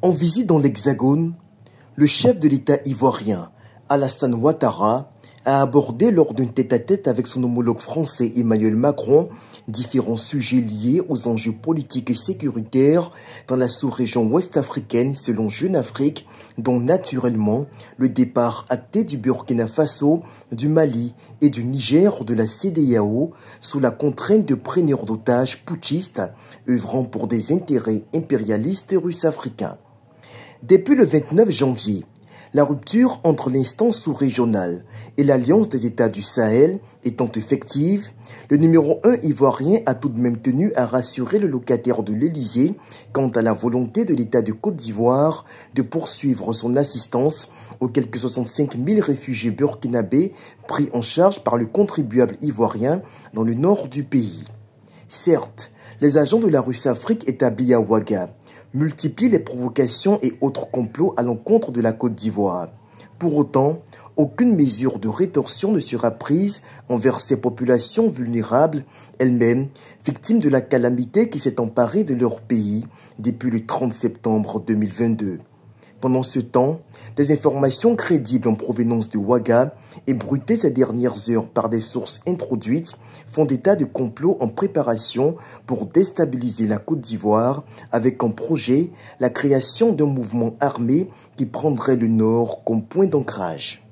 En visite dans l'Hexagone, le chef de l'État ivoirien, Alassane Ouattara, a abordé lors d'un tête-à-tête avec son homologue français Emmanuel Macron différents sujets liés aux enjeux politiques et sécuritaires dans la sous-région ouest-africaine selon Jeune Afrique, dont naturellement le départ acté du Burkina Faso, du Mali et du Niger de la CEDEAO sous la contrainte de preneurs d'otages putschistes œuvrant pour des intérêts impérialistes russes-africains. Depuis le 29 janvier, la rupture entre l'instance sous-régionale et l'Alliance des États du Sahel étant effective, le numéro 1 ivoirien a tout de même tenu à rassurer le locataire de l'Élysée quant à la volonté de l'État de Côte d'Ivoire de poursuivre son assistance aux quelques 65 000 réfugiés burkinabés pris en charge par le contribuable ivoirien dans le nord du pays. Certes, les agents de la Russe-Afrique établis à Ouaga multiplient les provocations et autres complots à l'encontre de la Côte d'Ivoire. Pour autant, aucune mesure de rétorsion ne sera prise envers ces populations vulnérables, elles-mêmes victimes de la calamité qui s'est emparée de leur pays depuis le 30 septembre 2022. Pendant ce temps, des informations crédibles en provenance de Ouaga, ébruitées ces dernières heures par des sources introduites, font état de complots en préparation pour déstabiliser la Côte d'Ivoire avec en projet la création d'un mouvement armé qui prendrait le Nord comme point d'ancrage.